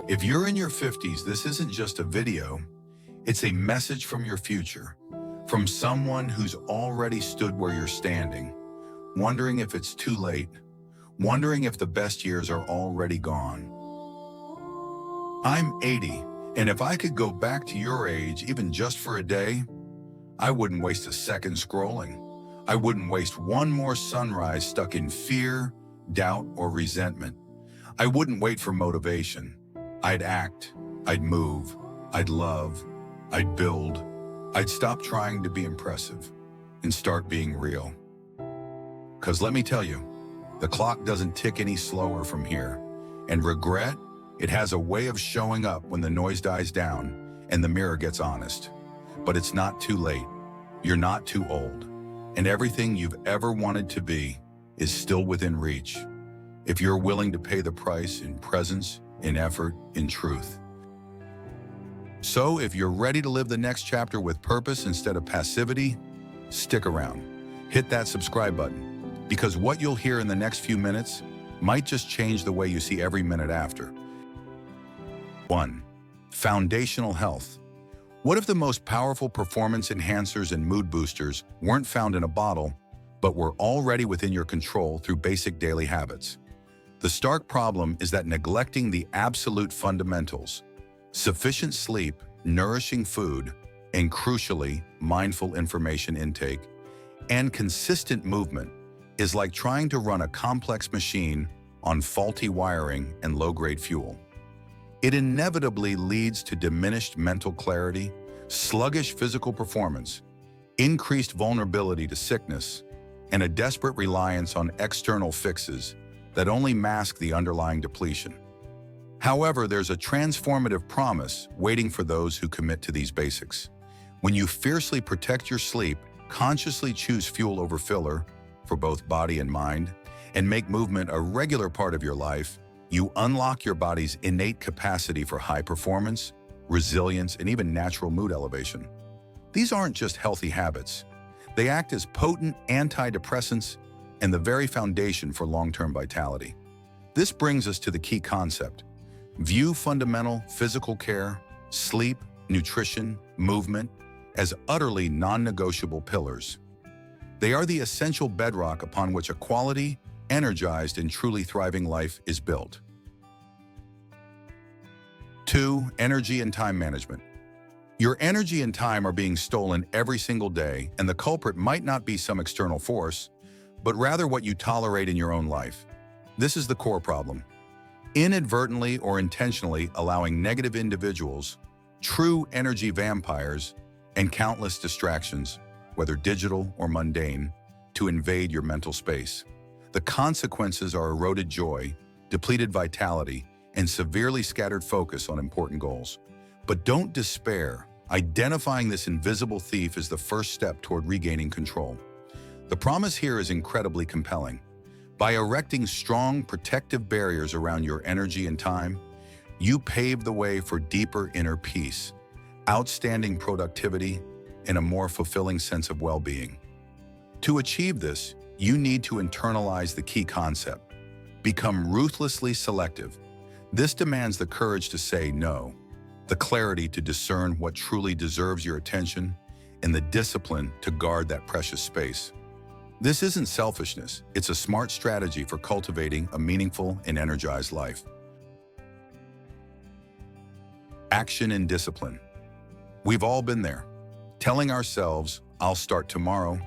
If you're in your 50s, this isn't just a video, it's a message from your future, from someone who's already stood where you're standing, wondering if it's too late, wondering if the best years are already gone. I'm 80, and if I could go back to your age even just for a day, I wouldn't waste a second scrolling. I wouldn't waste one more sunrise stuck in fear, doubt, or resentment. I wouldn't wait for motivation. I'd act, I'd move, I'd love, I'd build. I'd stop trying to be impressive and start being real. 'Cause let me tell you, the clock doesn't tick any slower from here. And regret, it has a way of showing up when the noise dies down and the mirror gets honest. But it's not too late. You're not too old. And everything you've ever wanted to be is still within reach, if you're willing to pay the price in presence, in effort, in truth. So if you're ready to live the next chapter with purpose instead of passivity, stick around. Hit that subscribe button, because what you'll hear in the next few minutes might just change the way you see every minute after. 1. Foundational health. What if the most powerful performance enhancers and mood boosters weren't found in a bottle, but were already within your control through basic daily habits? The stark problem is that neglecting the absolute fundamentals, sufficient sleep, nourishing food, and crucially, mindful information intake, and consistent movement is like trying to run a complex machine on faulty wiring and low-grade fuel. It inevitably leads to diminished mental clarity, sluggish physical performance, increased vulnerability to sickness, and a desperate reliance on external fixes that only mask the underlying depletion. However, there's a transformative promise waiting for those who commit to these basics. When you fiercely protect your sleep, consciously choose fuel over filler for both body and mind, and make movement a regular part of your life, you unlock your body's innate capacity for high performance, resilience, and even natural mood elevation. These aren't just healthy habits. They act as potent antidepressants and the very foundation for long-term vitality. This brings us to the key concept. View fundamental physical care, sleep, nutrition, movement as utterly non-negotiable pillars. They are the essential bedrock upon which a quality, energized, and truly thriving life is built. 2. Energy and time management. Your energy and time are being stolen every single day, and the culprit might not be some external force, but rather what you tolerate in your own life. This is the core problem. Inadvertently or intentionally allowing negative individuals, true energy vampires, and countless distractions, whether digital or mundane, to invade your mental space. The consequences are eroded joy, depleted vitality, and severely scattered focus on important goals. But don't despair. Identifying this invisible thief is the first step toward regaining control. The promise here is incredibly compelling. By erecting strong, protective barriers around your energy and time, you pave the way for deeper inner peace, outstanding productivity, and a more fulfilling sense of well-being. To achieve this, you need to internalize the key concept. Become ruthlessly selective. This demands the courage to say no, the clarity to discern what truly deserves your attention, and the discipline to guard that precious space. This isn't selfishness, it's a smart strategy for cultivating a meaningful and energized life. Action and discipline. We've all been there, telling ourselves, I'll start tomorrow,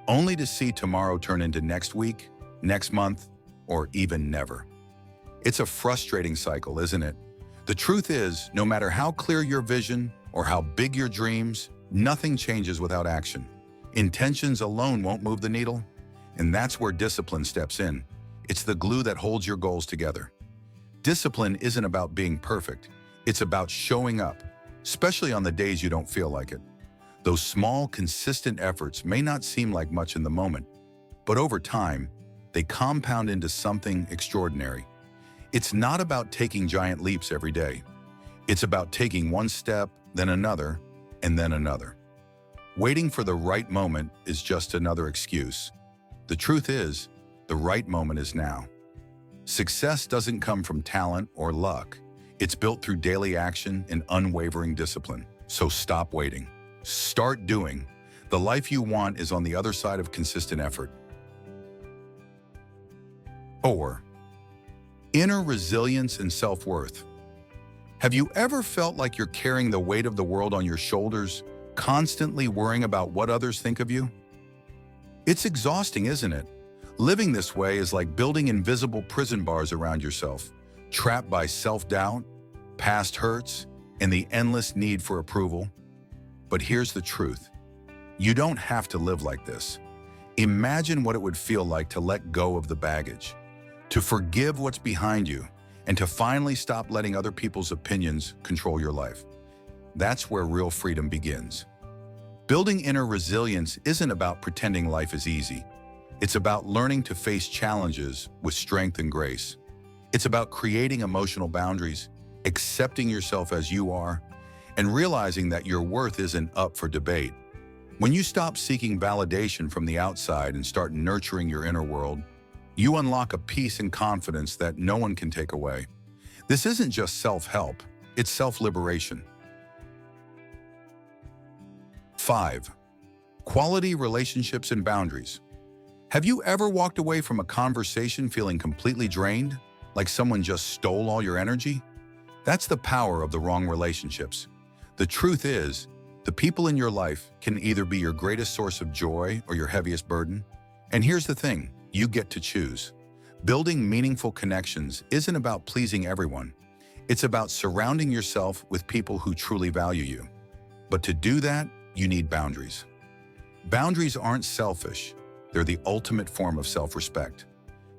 only to see tomorrow turn into next week, next month, or even never. It's a frustrating cycle, isn't it? The truth is, no matter how clear your vision or how big your dreams, nothing changes without action. Intentions alone won't move the needle, and that's where discipline steps in. It's the glue that holds your goals together. Discipline isn't about being perfect. It's about showing up, especially on the days you don't feel like it. Those small, consistent efforts may not seem like much in the moment, but over time, they compound into something extraordinary. It's not about taking giant leaps every day. It's about taking one step, then another, and then another. Waiting for the right moment is just another excuse. The truth is, the right moment is now. Success doesn't come from talent or luck. It's built through daily action and unwavering discipline. So stop waiting. Start doing. The life you want is on the other side of consistent effort. 4. Inner resilience and self-worth. Have you ever felt like you're carrying the weight of the world on your shoulders, constantly worrying about what others think of you? It's exhausting, isn't it? Living this way is like building invisible prison bars around yourself, trapped by self-doubt, past hurts, and the endless need for approval. But here's the truth. You don't have to live like this. Imagine what it would feel like to let go of the baggage, to forgive what's behind you, and to finally stop letting other people's opinions control your life. That's where real freedom begins. Building inner resilience isn't about pretending life is easy. It's about learning to face challenges with strength and grace. It's about creating emotional boundaries, accepting yourself as you are, and realizing that your worth isn't up for debate. When you stop seeking validation from the outside and start nurturing your inner world, you unlock a peace and confidence that no one can take away. This isn't just self-help, it's self-liberation. 5. Quality relationships and boundaries. Have you ever walked away from a conversation feeling completely drained, like someone just stole all your energy? That's the power of the wrong relationships. The truth is, the people in your life can either be your greatest source of joy or your heaviest burden. And here's the thing, you get to choose. Building meaningful connections isn't about pleasing everyone. It's about surrounding yourself with people who truly value you. But to do that, you need boundaries. Boundaries aren't selfish. They're the ultimate form of self-respect.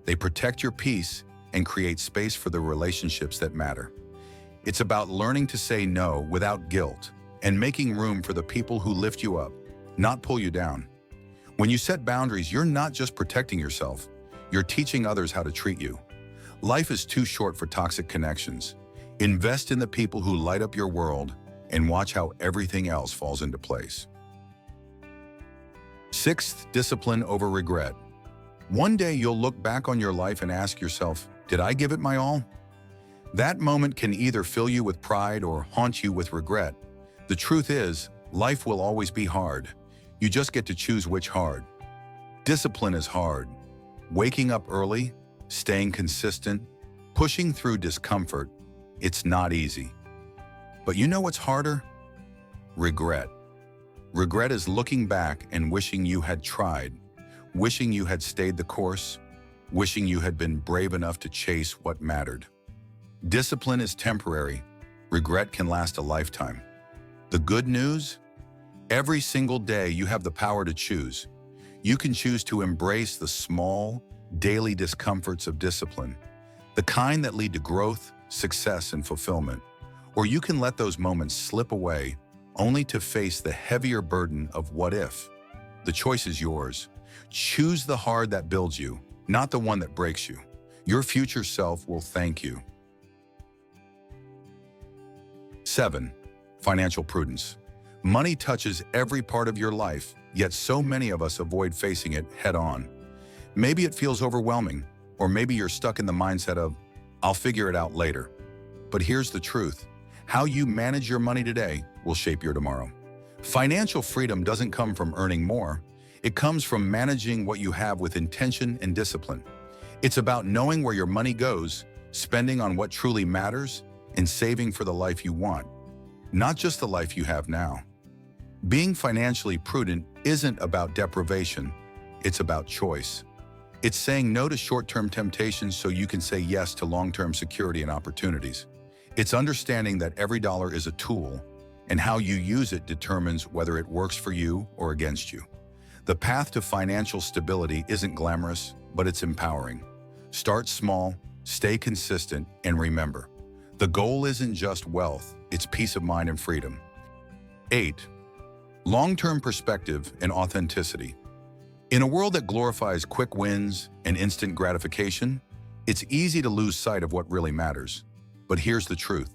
They protect your peace and create space for the relationships that matter. It's about learning to say no without guilt and making room for the people who lift you up, not pull you down. When you set boundaries, you're not just protecting yourself, you're teaching others how to treat you. Life is too short for toxic connections. Invest in the people who light up your world and watch how everything else falls into place. 6th, discipline over regret. One day you'll look back on your life and ask yourself, did I give it my all? That moment can either fill you with pride or haunt you with regret. The truth is, life will always be hard. You just get to choose which hard. Discipline is hard. Waking up early, staying consistent, pushing through discomfort, it's not easy. But you know what's harder? Regret. Regret is looking back and wishing you had tried, wishing you had stayed the course, wishing you had been brave enough to chase what mattered. Discipline is temporary. Regret can last a lifetime. The good news? Every single day you have the power to choose. You can choose to embrace the small, daily discomforts of discipline, the kind that lead to growth, success, and fulfillment. Or you can let those moments slip away, only to face the heavier burden of what if. The choice is yours. Choose the hard that builds you, not the one that breaks you. Your future self will thank you. 7. Financial prudence. Money touches every part of your life, yet so many of us avoid facing it head-on. Maybe it feels overwhelming, or maybe you're stuck in the mindset of, I'll figure it out later. But here's the truth. How you manage your money today will shape your tomorrow. Financial freedom doesn't come from earning more. It comes from managing what you have with intention and discipline. It's about knowing where your money goes, spending on what truly matters, and saving for the life you want, not just the life you have now. Being financially prudent isn't about deprivation, it's about choice. It's saying no to short-term temptations so you can say yes to long-term security and opportunities. It's understanding that every dollar is a tool, and how you use it determines whether it works for you or against you. The path to financial stability isn't glamorous, but it's empowering. Start small, stay consistent, and remember, the goal isn't just wealth, it's peace of mind and freedom. 8. Long-term perspective and authenticity. In a world that glorifies quick wins and instant gratification, it's easy to lose sight of what really matters. But here's the truth.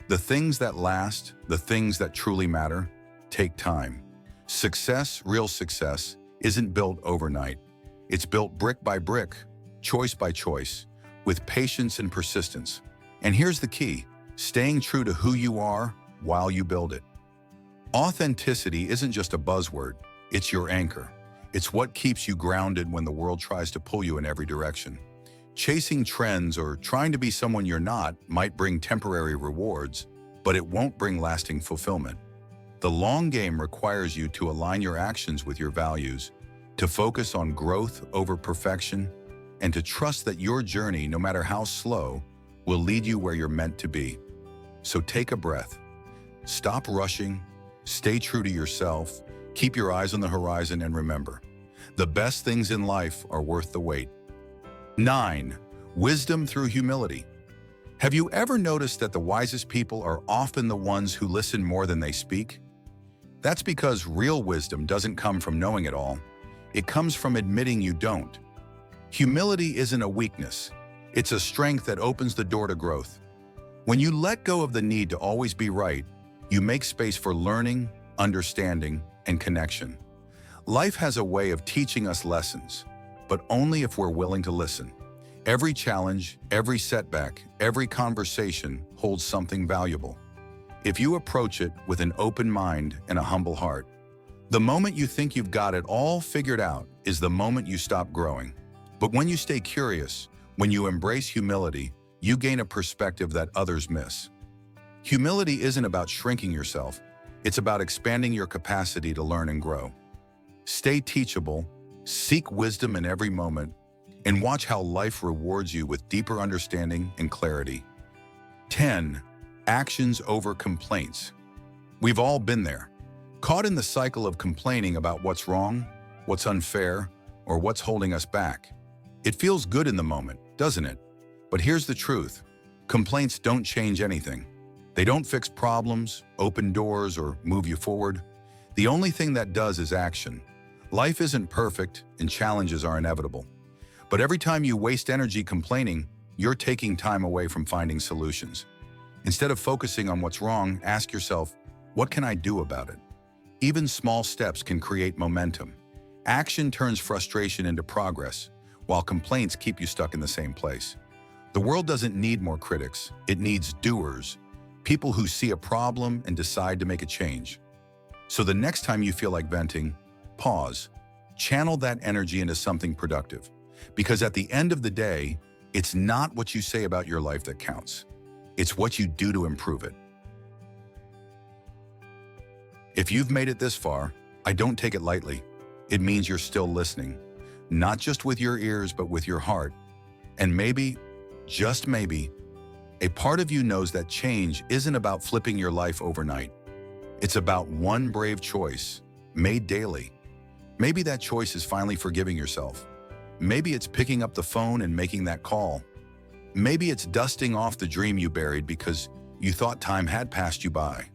The things that last, the things that truly matter, take time. Success, real success, isn't built overnight. It's built brick by brick, choice by choice, with patience and persistence. And here's the key. staying true to who you are while you build it. Authenticity isn't just a buzzword, it's your anchor. It's what keeps you grounded when the world tries to pull you in every direction. Chasing trends or trying to be someone you're not might bring temporary rewards, but it won't bring lasting fulfillment. The long game requires you to align your actions with your values, to focus on growth over perfection, and to trust that your journey, no matter how slow, will lead you where you're meant to be. So take a breath. Stop rushing, stay true to yourself, keep your eyes on the horizon, and remember, the best things in life are worth the wait. 9. Wisdom through humility. Have you ever noticed that the wisest people are often the ones who listen more than they speak? That's because real wisdom doesn't come from knowing it all. It comes from admitting you don't. Humility isn't a weakness. It's a strength that opens the door to growth. When you let go of the need to always be right, you make space for learning, understanding, and connection. Life has a way of teaching us lessons, but only if we're willing to listen. Every challenge, every setback, every conversation holds something valuable. If you approach it with an open mind and a humble heart, the moment you think you've got it all figured out is the moment you stop growing. But when you stay curious, when you embrace humility, you gain a perspective that others miss. Humility isn't about shrinking yourself, it's about expanding your capacity to learn and grow. Stay teachable, seek wisdom in every moment, and watch how life rewards you with deeper understanding and clarity. 10. Actions over complaints. We've all been there, caught in the cycle of complaining about what's wrong, what's unfair, or what's holding us back. It feels good in the moment, doesn't it? But here's the truth. Complaints don't change anything. They don't fix problems, open doors, or move you forward. The only thing that does is action. Life isn't perfect, and challenges are inevitable. But every time you waste energy complaining, you're taking time away from finding solutions. Instead of focusing on what's wrong, ask yourself, what can I do about it? Even small steps can create momentum. Action turns frustration into progress, while complaints keep you stuck in the same place. The world doesn't need more critics, it needs doers, people who see a problem and decide to make a change. So the next time you feel like venting, pause, channel that energy into something productive. Because at the end of the day, it's not what you say about your life that counts. It's what you do to improve it. If you've made it this far, I don't take it lightly. It means you're still listening, not just with your ears, but with your heart. And maybe, just maybe, a part of you knows that change isn't about flipping your life overnight. It's about one brave choice, made daily. Maybe that choice is finally forgiving yourself. Maybe it's picking up the phone and making that call. Maybe it's dusting off the dream you buried because you thought time had passed you by.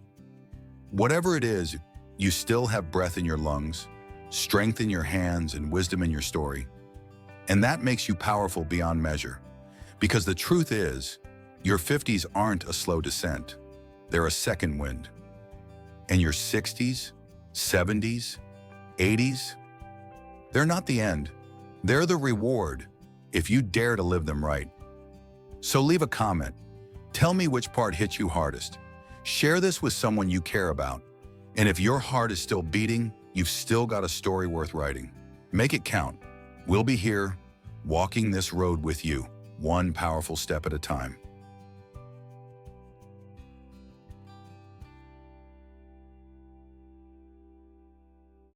Whatever it is, you still have breath in your lungs, strength in your hands, and wisdom in your story. And that makes you powerful beyond measure. Because the truth is, your 50s aren't a slow descent. They're a second wind. And your 60s, 70s, 80s, they're not the end. They're the reward if you dare to live them right. So leave a comment. Tell me which part hit you hardest. Share this with someone you care about. And if your heart is still beating, you've still got a story worth writing. Make it count. We'll be here, walking this road with you, one powerful step at a time.